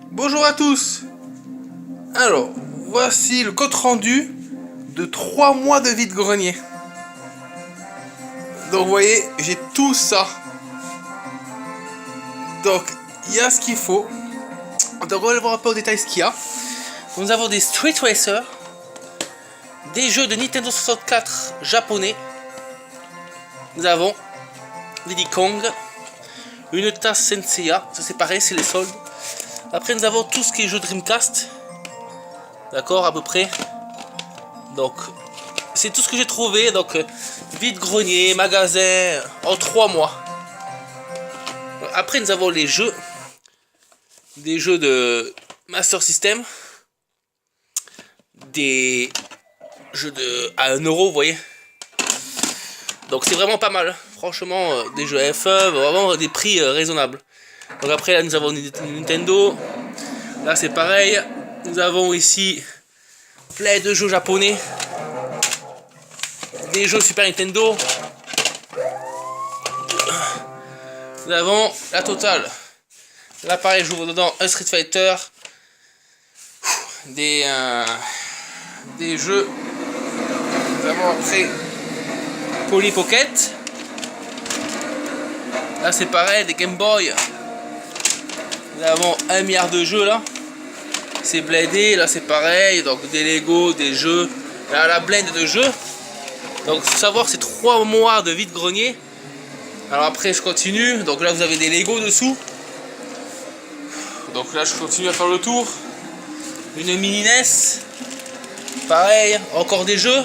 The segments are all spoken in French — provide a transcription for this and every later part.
Bonjour à tous. Alors, voici le compte rendu de 3 mois de vide-grenier. Donc vous voyez, j'ai tout ça. Donc, il y a ce qu'il faut. Donc on va aller voir un peu au détail ce qu'il y a. Nous avons des Street Racer, des jeux de Nintendo 64 japonais. Nous avons Diddy Kong, une tasse Senseiya, ça c'est pareil, c'est les soldes. Après nous avons tout ce qui est jeux Dreamcast, d'accord, à peu près. Donc c'est tout ce que j'ai trouvé, donc vide-grenier, magasin, en 3 mois. Après nous avons les jeux, des jeux de Master System, des jeux de à 1€, vous voyez. Donc c'est vraiment pas mal, franchement, des jeux FE, vraiment des prix raisonnables. Donc après là nous avons Nintendo, là c'est pareil, nous avons ici plein de jeux japonais, des jeux Super Nintendo, nous avons la totale, là pareil j'ouvre dedans un Street Fighter, des jeux, nous avons après Polly Pocket, là c'est pareil, des Game Boy, nous avons 1 milliard de jeux là, c'est blindé, là c'est pareil, donc des Lego, des jeux, là la blinde de jeux. Donc faut savoir c'est 3 mois de vide-grenier. Alors après je continue, donc là vous avez des Lego dessous, donc là je continue à faire le tour, une mini NES, pareil, encore des jeux,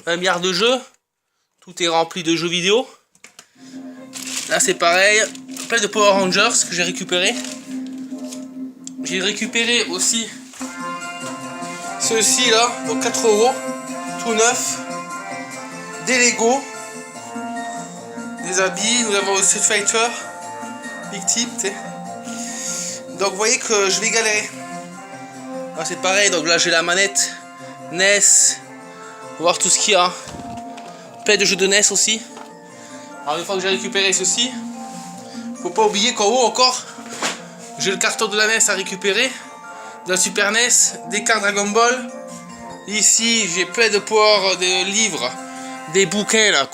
1 milliard de jeux. Tout est rempli de jeux vidéo. Là c'est pareil, plein de Power Rangers que j'ai récupéré. J'ai récupéré aussi ceux-ci là, pour 4€, tout neuf. Des Lego, des habits, nous avons Street Fighter, Big Tip, donc vous voyez que je vais galérer. Là c'est pareil, donc là j'ai la manette NES, voir tout ce qu'il y a. Plein de jeux de NES aussi. Alors une fois que j'ai récupéré ceci, faut pas oublier qu'en haut encore j'ai le carton de la NES à récupérer, de la Super NES, des cartes Dragon Ball. Ici j'ai plein de power, des livres, des bouquins là,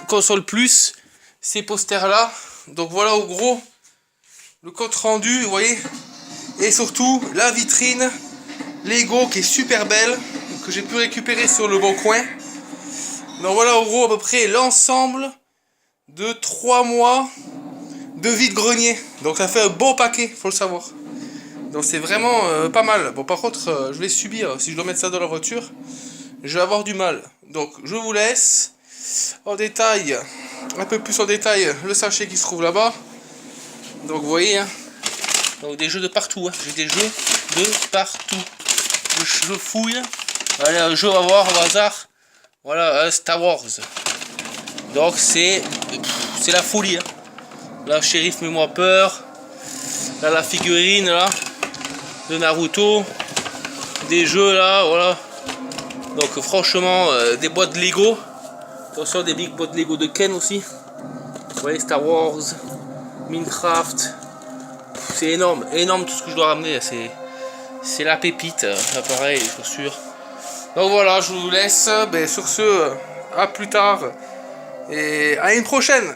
console plus, ces posters là. Donc voilà au gros le compte rendu, vous voyez. Et surtout la vitrine Lego qui est super belle, que j'ai pu récupérer sur le bon coin. Donc voilà en gros à peu près l'ensemble de 3 mois de vide-grenier. Donc ça fait un beau paquet, faut le savoir. Donc c'est vraiment pas mal. Bon par contre je vais subir, si je dois mettre ça dans la voiture, je vais avoir du mal. Donc je vous laisse en détail, un peu plus en détail, le sachet qui se trouve là-bas. Donc vous voyez, hein. Donc des jeux de partout, hein. J'ai des jeux de partout. Je fouille. Allez, un jeu, on va voir au hasard. Voilà, Star Wars. Donc c'est la folie, hein. Là, Shérif mets-moi peur. Là, la figurine là de Naruto. Des jeux là, voilà. Donc franchement, des boîtes de Lego. Attention, des big boîtes de Lego de Ken aussi. Vous voyez, Star Wars, Minecraft. C'est énorme, énorme tout ce que je dois ramener. C'est la pépite. Là, pareil, les chaussures. Donc voilà, je vous laisse. Ben, sur ce, à plus tard et à une prochaine.